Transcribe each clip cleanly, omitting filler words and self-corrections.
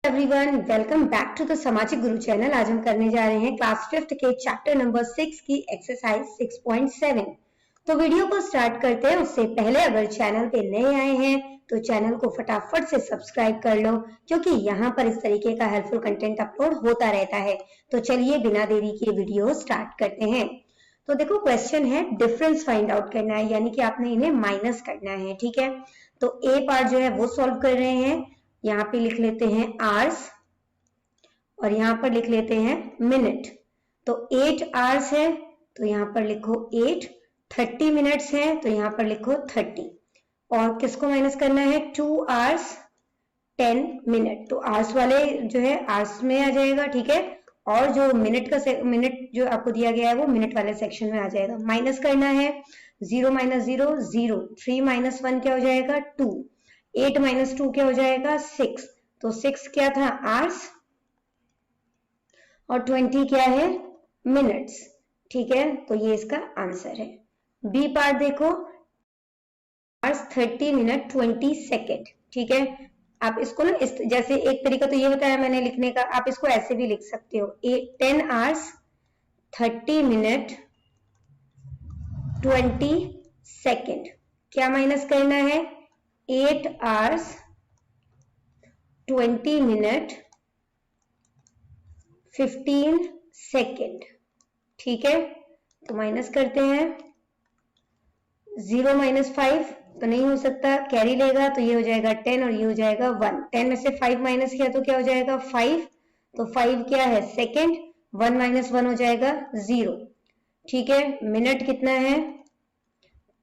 Everyone, welcome back to the Samajik Guru channel. आज हम करने जा रहे हैं क्लास 5th के चैप्टर नंबर 6 की एक्सरसाइज 6.7। तो वीडियो को स्टार्ट करते हैं उससे पहले अगर चैनल पे नए आए हैं तो चैनल को फटाफट से सब्सक्राइब कर लो, क्योंकि यहाँ पर इस तरीके का हेल्पफुल कंटेंट अपलोड होता रहता है। तो चलिए बिना देरी के वीडियो स्टार्ट करते हैं। तो देखो, क्वेश्चन है डिफरेंस फाइंड आउट करना है, यानी कि आपने इन्हें माइनस करना है। ठीक है, तो ए पार्ट जो है वो सॉल्व कर रहे हैं। यहाँ पे लिख लेते हैं आवर्स और यहाँ पर लिख लेते हैं मिनट। तो 8 आवर्स है तो यहाँ पर लिखो 8, 30 मिनट्स है तो यहाँ पर लिखो 30, और किसको माइनस करना है 2 आवर्स 10 मिनट। तो आवर्स वाले जो है आवर्स में आ जाएगा, ठीक है, और जो मिनट का मिनट जो आपको दिया गया है वो मिनट वाले सेक्शन में आ जाएगा। माइनस करना है 0 माइनस 0 0, 3 माइनस 1 क्या हो जाएगा 2, 8 माइनस 2 क्या हो जाएगा 6। तो 6 क्या था आवर्स और 20 क्या है मिनट्स। ठीक है, तो ये इसका आंसर है। बी पार्ट देखो, आवर्स 30 मिनट 20 सेकेंड। ठीक है, आप इसको ना इस जैसे एक तरीका तो ये बताया मैंने लिखने का, आप इसको ऐसे भी लिख सकते हो 10 आवर्स 30 मिनट 20 सेकेंड। क्या माइनस करना है 8 आवर्स 20 मिनट 15 सेकेंड। ठीक है, तो माइनस करते हैं 0 माइनस 5 तो नहीं हो सकता, कैरी लेगा तो ये हो जाएगा 10 और ये हो जाएगा 1। 10 में से 5 माइनस किया तो क्या हो जाएगा 5, तो 5 क्या है सेकेंड, 1 माइनस 1 हो जाएगा 0। ठीक है, मिनट कितना है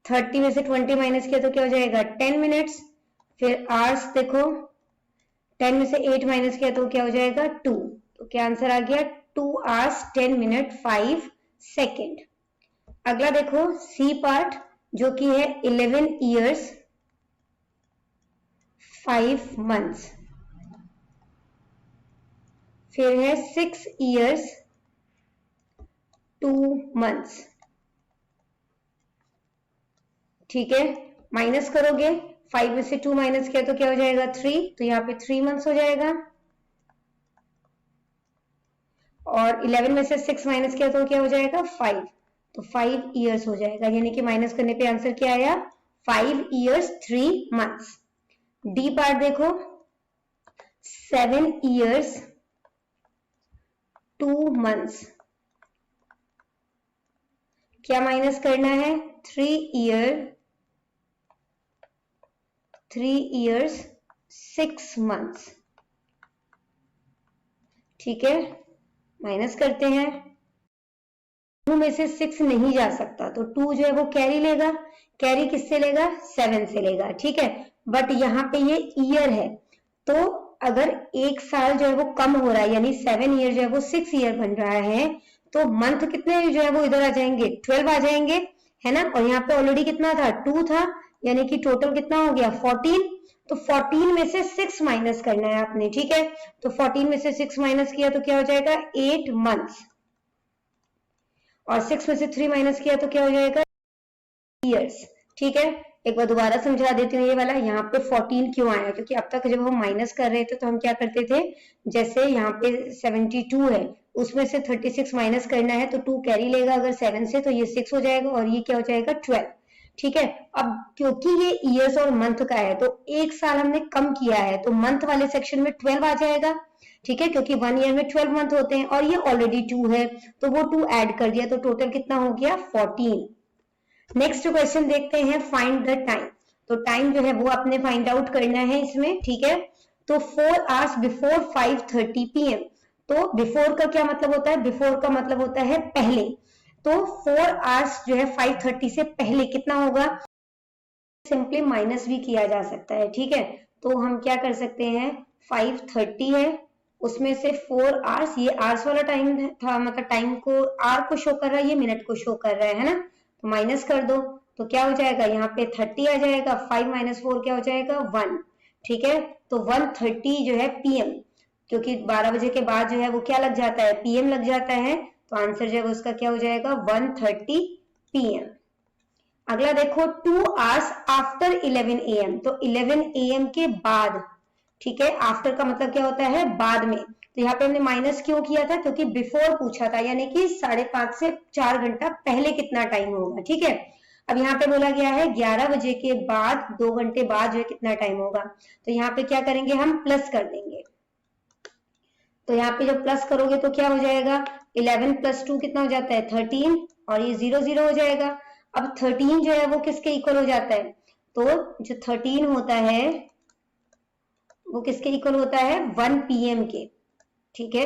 30 में से 20 माइनस किया तो क्या हो जाएगा 10 मिनट्स। फिर आवर्स देखो, 10 में से 8 माइनस किया तो क्या हो जाएगा 2। तो क्या आंसर आ गया 2 आवर्स 10 मिनट 5 सेकेंड। अगला देखो सी पार्ट जो कि है 11 इयर्स 5 मंथ्स। फिर है 6 इयर्स 2 मंथ्स। ठीक है, माइनस करोगे 5 में से 2 माइनस किया तो क्या हो जाएगा 3, तो यहाँ पे 3 मंथ्स हो जाएगा। और 11 में से 6 माइनस किया तो क्या हो जाएगा 5, तो 5 इयर्स हो जाएगा, यानी कि माइनस करने पे आंसर क्या आया 5 इयर्स 3 मंथ्स। डी पार्ट देखो 7 इयर्स 2 मंथ्स। क्या माइनस करना है 3 इयर्स 6 मंथ्स। ठीक है, माइनस करते हैं 2 में से 6 नहीं जा सकता, तो 2 जो है वो कैरी लेगा, कैरी किससे लेगा 7 से लेगा। ठीक है, बट यहाँ पे ये ईयर है, तो अगर एक साल जो है वो कम हो रहा है, यानी 7 ईयर जो है वो 6 ईयर बन रहा है, तो मंथ कितने जो है वो इधर आ जाएंगे 12 आ जाएंगे, है ना। और यहाँ पे ऑलरेडी कितना था 2 था, यानी कि टोटल कितना हो गया 14। तो 14 में से 6 माइनस करना है आपने। ठीक है, तो 14 में से 6 माइनस किया तो क्या हो जाएगा 8 मंथ्स, और 6 में से 3 माइनस किया तो क्या हो जाएगा ईयर्स। ठीक है, एक बार दोबारा समझा देती हूँ ये वाला, यहाँ पे 14 क्यों आया, क्योंकि अब तक जब हम माइनस कर रहे थे तो हम क्या करते थे, जैसे यहाँ पे 72 है उसमें से 36 माइनस करना है तो 2 कैरी लेगा अगर 7 से, तो ये 6 हो जाएगा और ये क्या हो जाएगा 12। ठीक है, अब क्योंकि ये ईयर्स और मंथ का है तो एक साल हमने कम किया है, तो मंथ वाले सेक्शन में 12 आ जाएगा। ठीक है, क्योंकि 1 ईयर में 12 मंथ होते हैं और ये ऑलरेडी 2 है तो वो 2 ऐड कर दिया, तो टोटल कितना हो गया 14। नेक्स्ट क्वेश्चन देखते हैं, फाइंड द टाइम। तो टाइम जो है वो आपने फाइंड आउट करना है इसमें। ठीक है, तो 4 आवर्स बिफोर 5:30 PM। तो बिफोर का क्या मतलब होता है, बिफोर का मतलब होता है पहले, तो 4 आवर्स जो है 5:30 से पहले कितना होगा, सिंपली माइनस भी किया जा सकता है। ठीक है, तो हम क्या कर सकते हैं 5:30 है उसमें से 4 आवर्स, ये आवर्स वाला टाइम था, मतलब टाइम को आर को शो कर रहा है, ये मिनट को शो कर रहा है ना, तो माइनस कर दो तो क्या हो जाएगा यहाँ पे 30 आ जाएगा, 5 माइनस 4 क्या हो जाएगा 1। ठीक है, तो 1:30 जो है PM, क्योंकि 12 बजे के बाद जो है वो क्या लग जाता है PM लग जाता है, तो आंसर जो है उसका क्या हो जाएगा 1:30 PM। अगला देखो 2 आवर्स आफ्टर 11 AM। तो 11 AM के बाद ठीक है, आफ्टर का मतलब क्या होता है, बाद में। तो यहाँ पे हमने माइनस क्यों किया था, क्योंकि बिफोर पूछा था, यानी कि 5:30 से 4 घंटा पहले कितना टाइम होगा। ठीक है, अब यहाँ पे बोला गया है 11 बजे के बाद 2 घंटे बाद जो है कितना टाइम होगा। तो यहाँ पे क्या करेंगे, हम प्लस कर देंगे। तो यहाँ पे जब प्लस करोगे तो क्या हो जाएगा, 11 + 2 कितना हो जाता है, 13, और ये 0 0 हो जाएगा। अब 13 जो है वो किसके इक्वल हो जाता है, तो जो 13 होता है वो किसके इक्वल होता है, 1 PM के। ठीक है,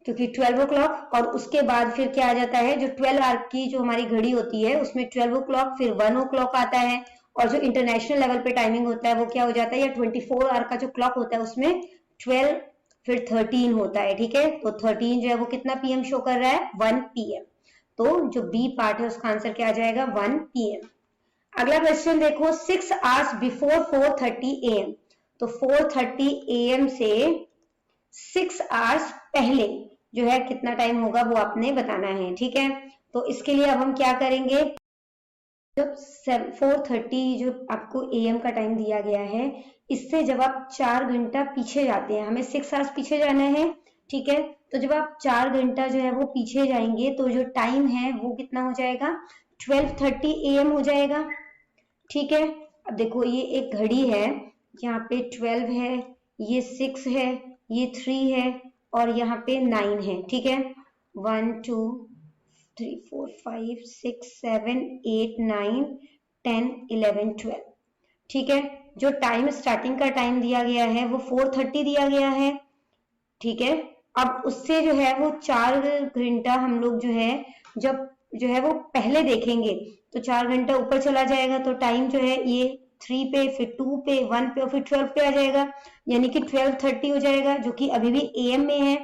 क्योंकि 12 o'clock और उसके बाद फिर क्या आ जाता है, जो 12 आवर की जो हमारी घड़ी होती है उसमें 12 o'clock फिर 1 o'clock आता है, और जो इंटरनेशनल लेवल पे टाइमिंग होता है वो क्या हो जाता है, या 24 आवर का जो क्लॉक होता है उसमें 12 फिर 13 होता है। ठीक है, तो 13 जो है वो कितना PM शो कर रहा है, 1 PM। तो जो बी पार्ट है उसका आंसर क्या आ जाएगा, 1 PM। अगला क्वेश्चन देखो, 6 आवर्स बिफोर 4:30 AM। तो 4:30 AM से 6 आवर्स पहले जो है कितना टाइम होगा वो आपने बताना है। ठीक है, तो इसके लिए अब हम क्या करेंगे, जब 4:30 जो आपको AM का टाइम दिया गया है, इससे जब आप 4 घंटा पीछे जाते हैं, हमें 6 आवर्स पीछे जाना है। ठीक है, तो जब आप 4 घंटा जो है वो पीछे जाएंगे तो जो टाइम है वो कितना हो जाएगा, 12:30 AM हो जाएगा। ठीक है, अब देखो ये एक घड़ी है, यहाँ पे 12 है, ये 6 है, ये 3 है, और यहाँ पे 9 है। ठीक है, 1 2 3 4 5 6 7 8 9 10 11 12। ठीक है, जो टाइम स्टार्टिंग का टाइम दिया गया है वो 4:30 दिया गया है। ठीक है, अब उससे जो है वो 4 घंटा हम लोग जो है जब जो है वो पहले देखेंगे तो 4 घंटा ऊपर चला जाएगा, तो टाइम जो है ये 3 पे, फिर 2 पे, 1 पे और फिर 12 पे आ जाएगा, यानी कि 12:30 हो जाएगा, जो कि अभी भी AM में है।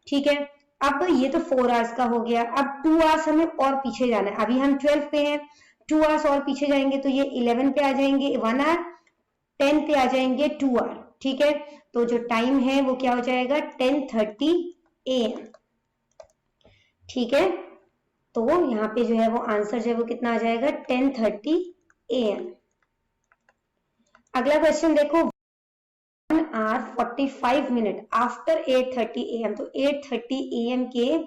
ठीक है, अब ये तो 4 आवर्स का हो गया, अब 2 आवर्स हमें और पीछे जाना है, अभी हम 12 पे हैं, 2 आवर्स और पीछे जाएंगे तो ये 11 पे आ जाएंगे 1 आवर, 10 पे आ जाएंगे 2 आवर। ठीक है, तो जो टाइम है वो क्या हो जाएगा, 10:30 AM। ठीक है, तो यहाँ पे जो है वो आंसर जो है वो कितना आ जाएगा, 10:30 AM। अगला क्वेश्चन देखो, 1 hour 45 minute आफ्टर 8:30 AM। तो 8:30 AM के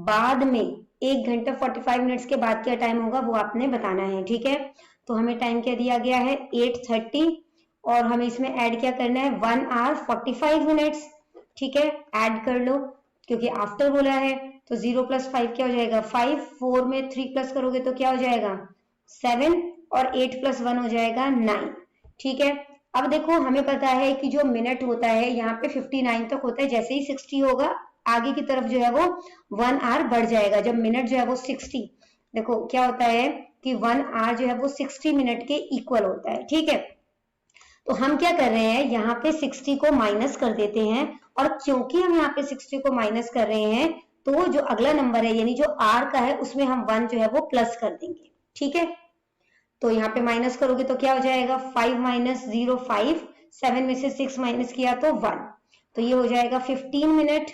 बाद में 1 घंटा 45 मिनट्स के बाद क्या टाइम होगा वो आपने बताना है। ठीक है, तो हमें टाइम क्या दिया गया है, 8:30, और हमें इसमें ऐड क्या करना है, 1 hour 45 मिनट्स। ठीक है, ऐड कर लो, क्योंकि आफ्टर बोला है, तो 0 + 5 क्या हो जाएगा, 5, 4 में 3 प्लस करोगे तो क्या हो जाएगा, 7, और 8 + 1 हो जाएगा 9। ठीक है, अब देखो हमें पता है कि जो मिनट होता है यहाँ पे 59 तक होता है, जैसे ही 60 होगा आगे की तरफ जो है वो 1 आवर बढ़ जाएगा, जब मिनट जो है वो 60, देखो क्या होता है कि 1 आवर जो है वो 60 मिनट के इक्वल होता है। ठीक है, तो हम क्या कर रहे हैं, यहाँ पे 60 को माइनस कर देते हैं, और क्योंकि हम यहाँ पे 60 को माइनस कर रहे हैं तो जो अगला नंबर है यानी जो R का है उसमें हम 1 जो है वो प्लस कर देंगे। ठीक है, तो यहाँ पे माइनस करोगे तो क्या हो जाएगा, 5 - 0 5, 7 में से 6 माइनस किया तो 1, तो ये हो जाएगा 15 मिनट,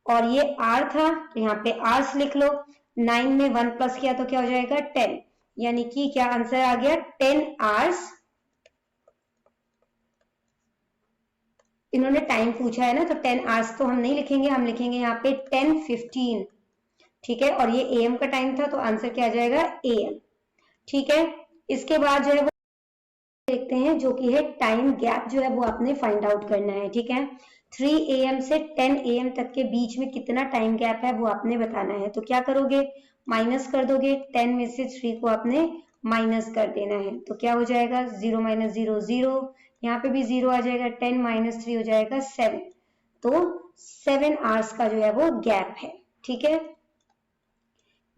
और ये R था तो यहाँ पे आवर्स लिख लो, 9 में 1 प्लस किया तो क्या हो जाएगा 10, यानी कि क्या आंसर आ गया, 10 आवर्स। इन्होंने टाइम पूछा है ना, तो 10 आवर्स तो हम नहीं लिखेंगे, हम लिखेंगे यहाँ पे 10:15। ठीक है, और ये AM का टाइम था तो आंसर क्या आ जाएगा, AM। ठीक है, इसके बाद जो है वो देखते हैं जो कि है टाइम गैप, जो है वो आपने फाइंड आउट करना है। ठीक है, 3 AM से 10 AM तक के बीच में कितना टाइम गैप है वो आपने बताना है। तो क्या करोगे, माइनस कर दोगे, 10 में से 3 को आपने माइनस कर देना है, तो क्या हो जाएगा, 0 - 0 0, यहाँ पे भी 0 आ जाएगा, 10 - 3 हो जाएगा 7, तो 7 आवर्स का जो है वो गैप है। ठीक है,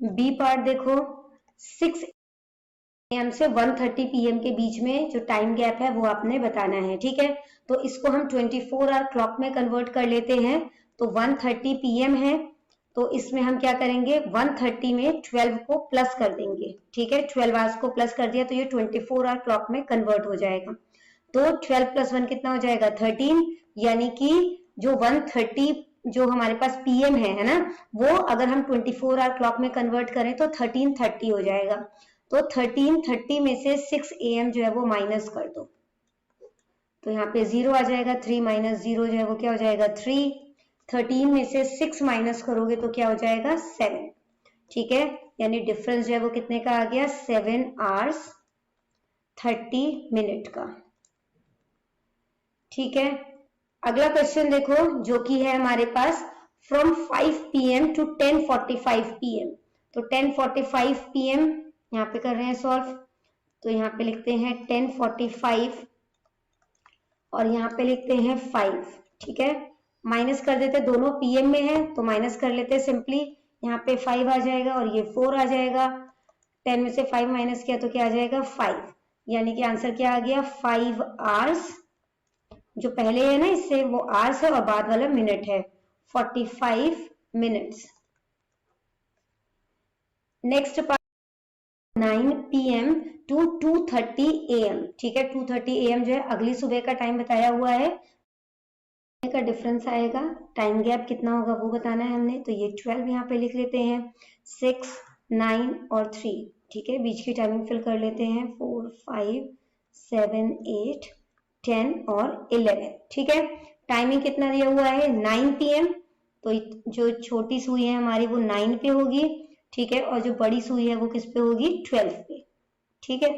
बी पार्ट देखो, 6 AM से 1:30 PM के बीच में जो टाइम गैप है वो आपने बताना है। ठीक है, तो इसको हम 24 आवर क्लॉक में कन्वर्ट कर लेते हैं, तो 1:30 PM है, तो इसमें हम क्या करेंगे, 1:30 में 12 को प्लस कर देंगे। ठीक है, 12 आवर्स को प्लस कर दिया तो ये 24 आवर क्लॉक में कन्वर्ट हो जाएगा, तो 12 + 1 कितना हो जाएगा, 13, यानी कि जो 1:30 जो हमारे पास PM है ना, वो अगर हम 24 आवर क्लॉक में कन्वर्ट करें तो 13:30 हो जाएगा, तो 13:30 में से 6 AM जो है वो माइनस कर दो, तो यहाँ पे 0 आ जाएगा, 3 माइनस 0 जो है वो क्या हो जाएगा 3, 13 में से 6 माइनस करोगे तो क्या हो जाएगा 7, ठीक है, यानी डिफरेंस जो है वो कितने का आ गया 7 hours 30 मिनट का, ठीक है। अगला क्वेश्चन देखो जो कि है हमारे पास फ्रॉम 5 PM to 10:45 PM, तो 10:45 PM यहाँ पे कर रहे हैं सॉल्व, तो यहाँ पे लिखते हैं 10:45 और यहाँ पे लिखते हैं 5, ठीक है, माइनस कर देते, दोनों PM में है तो माइनस कर लेते हैं सिंपली, यहाँ पे 5 आ जाएगा और ये 4 आ जाएगा, 10 में से 5 माइनस किया तो क्या आ जाएगा 5, यानी कि आंसर क्या आ गया 5 hours, जो पहले है ना इससे वो आवर्स है और बाद वाला मिनट है, 45 minutes. Next part 9 PM to 2:30 AM, ठीक है, 2:30 AM जो है अगली सुबह का टाइम बताया हुआ है, का डिफरेंस आएगा, टाइम गैप कितना होगा वो बताना है हमने, तो ये 12 यहाँ पे लिख लेते हैं, 6, 9 और 3, ठीक है, बीच की टाइमिंग फिल कर लेते हैं, 4, 5, 7, 8, 10 और 11, ठीक है। टाइमिंग कितना दिया हुआ है 9 PM, तो जो छोटी सुई है हमारी वो 9 पे होगी, ठीक है, और जो बड़ी सुई है वो किस पे होगी 12 पे, ठीक है।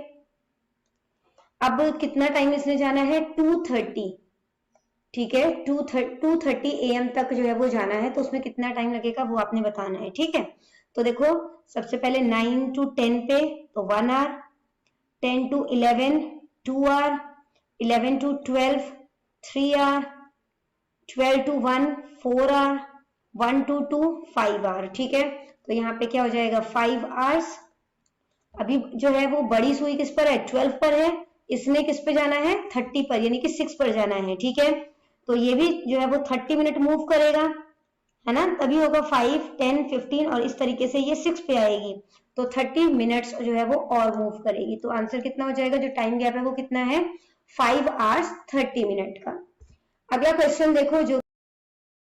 अब कितना टाइम इसने जाना है 2:30, ठीक है, 2:30 AM तक जो है वो जाना है, तो उसमें कितना टाइम लगेगा वो आपने बताना है, ठीक है। तो देखो सबसे पहले 9 to 10 पे तो 1 hour, 10 to 11 2 hour, 11 to 12 3 hour, 12 to 1 4 hour, 1 to 2 5 hour, ठीक है, तो यहाँ पे क्या हो जाएगा 5 hours। अभी जो है वो बड़ी सुई किस पर है 12 पर है, इसने किस पे जाना है 30 पर, यानी कि 6 पर जाना है, ठीक है, तो ये भी जो है वो 30 मिनट मूव करेगा, है ना, तभी होगा 5, 10, 15 और इस तरीके से ये 6 पे आएगी, तो 30 मिनट्स जो है वो और मूव करेगी, तो आंसर कितना हो जाएगा, जो टाइम गैप है वो कितना है 5 hours 30 मिनट का। अगला क्वेश्चन देखो जो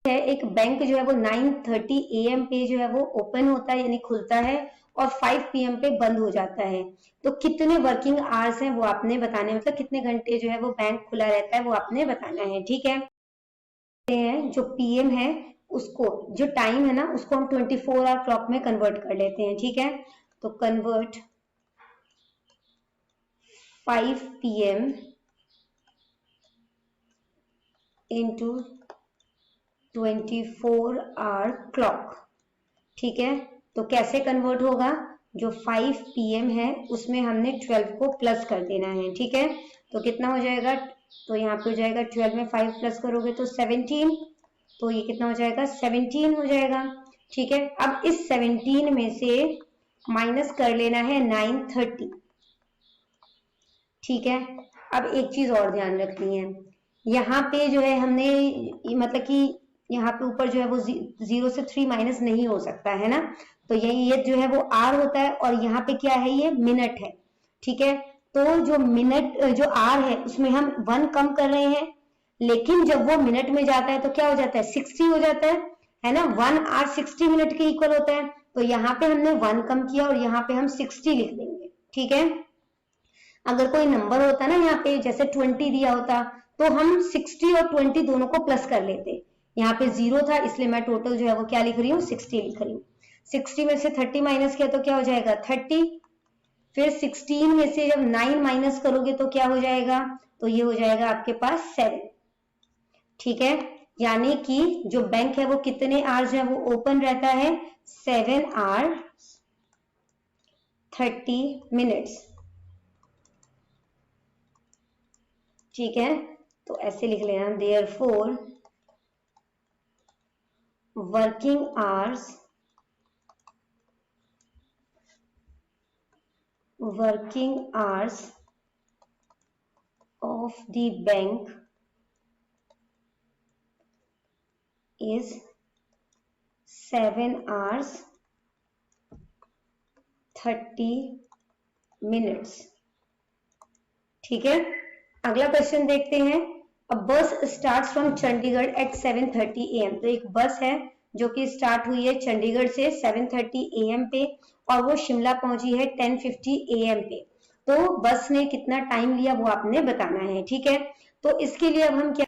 है, एक बैंक जो है वो 9:30 AM पे जो है वो ओपन होता है यानी खुलता है और 5 PM पे बंद हो जाता है, तो कितने वर्किंग आवर्स हैं वो आपने बताने, मतलब कितने घंटे जो है वो बैंक खुला रहता है वो आपने बताना है, ठीक है। जो PM है उसको, जो टाइम है ना उसको हम 24 आवर क्लॉक में कन्वर्ट कर लेते हैं, ठीक है, तो convert 5 PM into 24 hour clock, ठीक है, तो कैसे कन्वर्ट होगा, जो 5 PM है उसमें हमने 12 को प्लस कर देना है, ठीक है, तो कितना हो जाएगा, तो यहाँ पे हो जाएगा 12 में 5 प्लस करोगे तो 17, तो ये कितना हो जाएगा 17 हो जाएगा, ठीक है। अब इस 17 में से माइनस कर लेना है 9:30, ठीक है। अब एक चीज और ध्यान रखनी है, यहाँ पे जो है हमने मतलब कि यहाँ पे ऊपर जो है वो 0 से 3 माइनस नहीं हो सकता है ना, तो ये जो है वो आर होता है और यहाँ पे क्या है ये मिनट है, ठीक है, तो जो मिनट जो आर है उसमें हम 1 कम कर रहे हैं, लेकिन जब वो मिनट में जाता है तो क्या हो जाता है 60 हो जाता है ना, 1 hour 60 मिनट के इक्वल होता है, तो यहाँ पे हमने 1 कम किया और यहाँ पे हम 60 लिख देंगे, ठीक है। अगर कोई नंबर होता ना यहाँ पे जैसे 20 दिया होता तो हम 60 और 20 दोनों को प्लस कर लेते, यहाँ पे 0 था इसलिए मैं टोटल जो है वो क्या लिख रही हूँ 60 लिख रही हूँ, 60 में से 30 माइनस किया तो क्या हो जाएगा 30, फिर 16 में से जब 9 माइनस करोगे तो क्या हो जाएगा, तो ये हो जाएगा आपके पास 7, ठीक है, यानी कि जो बैंक है वो कितने आवर्स है वो ओपन रहता है 7 hours 30 मिनट्स, ठीक है, तो ऐसे लिख लेना, therefore working hours of the bank is 7 hours 30 minutes, ठीक है। अगला क्वेश्चन देखते हैं, a bus starts from Chandigarh at 7:30 AM, तो एक बस है जो कि स्टार्ट हुई है चंडीगढ़ से 7:30 AM पे और वो शिमला पहुंची है 10:50 AM पे, तो बस ने कितना टाइम लिया वो आपने बताना है, ठीक है। तो इसके लिए अब हम क्या,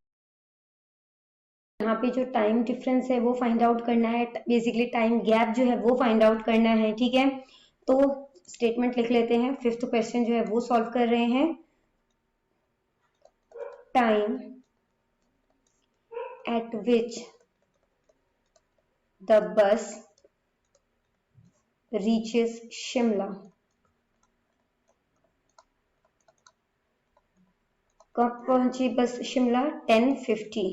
यहाँ पे जो टाइम डिफरेंस है वो फाइंड आउट करना है, बेसिकली टाइम गैप जो है वो फाइंड आउट करना है, ठीक है। तो स्टेटमेंट लिख लेते हैं, फिफ्थ क्वेश्चन जो है वो सॉल्व कर रहे हैं। Time eight which the bus reaches Shimla, कब पहुंची बस शिमला, 10:50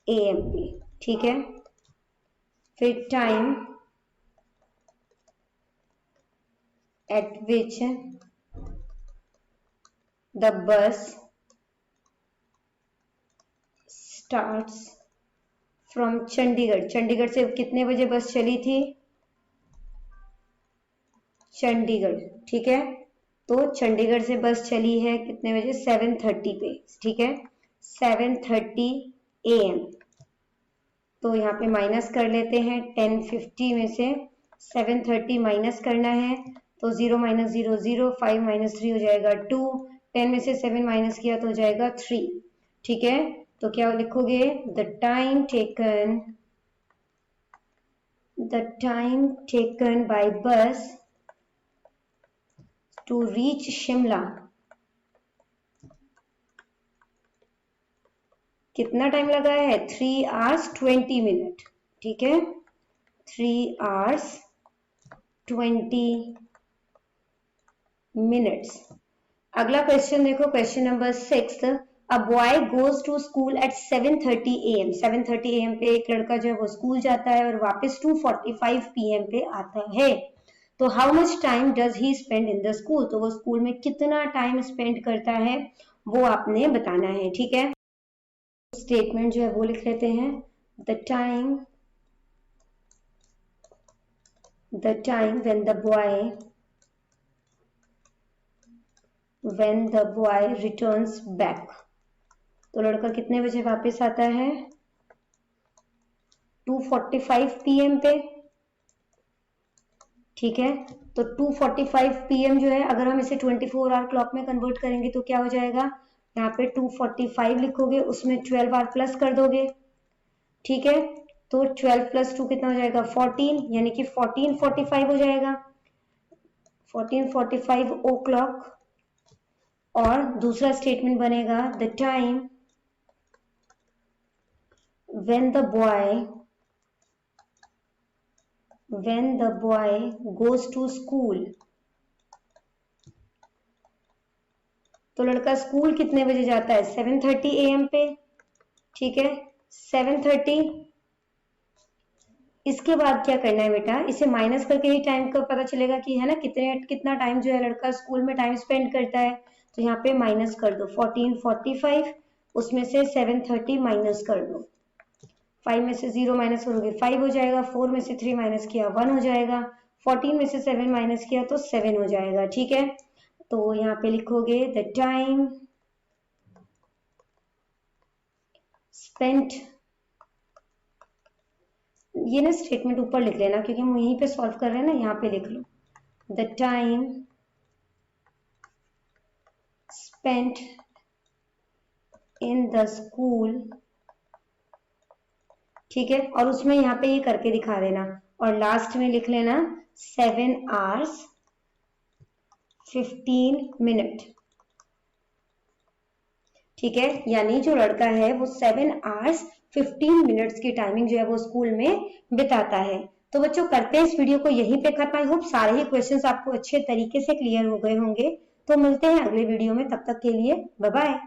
AM पे, ठीक है। फिर time at which the bus starts from Chandigarh, Chandigarh से कितने बजे बस चली थी, चंडीगढ़, ठीक है। तो चंडीगढ़ से बस चली है कितने बजे, 7:30 पे, ठीक है, 7:30 AM। तो यहाँ पे माइनस कर लेते हैं, 10:50 में से 7:30 माइनस करना है, तो 0 - 0 0, 5 - 3 हो जाएगा 2, 10 में से 7 माइनस किया तो हो जाएगा 3, ठीक है। तो क्या लिखोगे, द टाइम टेकन बाय बस टू रीच शिमला, कितना टाइम लगा है, 3 hours 20 minutes, ठीक है, 3 hours 20 minutes। अगला क्वेश्चन देखो, question number 6, a boy goes to school at 7:30 AM, 7:30 AM पे एक लड़का जो है वो स्कूल जाता है और वापस 2:45 PM पे आता है। तो how much time does he spend in the school, तो वो स्कूल में कितना टाइम स्पेंड करता है वो आपने बताना है, ठीक है। स्टेटमेंट जो है वो लिख लेते हैं, the time when the boy returns back, तो लड़का कितने बजे वापस आता है, 2:45 PM पे, ठीक है। तो 2:45 PM जो है, अगर हम इसे 24 आवर क्लॉक में कन्वर्ट करेंगे तो क्या हो जाएगा, यहाँ पे 2:45 लिखोगे, उसमें 12 आवर प्लस कर दोगे, ठीक है। तो 12 + 2 कितना हो जाएगा, 14, यानी कि 14:45 हो जाएगा, 14:45 o'clock। और दूसरा स्टेटमेंट बनेगा, the time when the boy goes to school, तो लड़का स्कूल कितने बजे जाता है, 7:30 AM पे, ठीक है, 7:30। इसके बाद क्या करना है बेटा, इसे माइनस करके ही टाइम का पता चलेगा कि है ना, कितना टाइम जो है लड़का स्कूल में टाइम स्पेंड करता है। तो यहाँ पे माइनस कर दो, 14:45, उसमें से 7:30 माइनस कर दो, 5 में से 0 माइनस करोगे 5 हो जाएगा, 4 में से 3 माइनस किया 1 हो जाएगा, 14 में से 7 माइनस किया तो 7 हो जाएगा, ठीक है। तो यहाँ पे लिखोगे, द टाइम स्पेंट, ये ना स्टेटमेंट ऊपर लिख लेना क्योंकि हम यहीं पे सॉल्व कर रहे हैं ना, यहाँ पे लिख लो, the time spent in the school, ठीक है। और उसमें यहाँ पे ये करके दिखा देना, और लास्ट में लिख लेना 7 hours 15 minutes, ठीक है। यानी जो लड़का है वो 7 hours 15 minutes की टाइमिंग जो है वो स्कूल में बिताता है। तो बच्चों करते हैं इस वीडियो को यहीं पे खत्म। आई होप सारे ही क्वेश्चंस आपको अच्छे तरीके से क्लियर हो गए होंगे। तो मिलते हैं अगले वीडियो में, तब तक के लिए बाय बाय।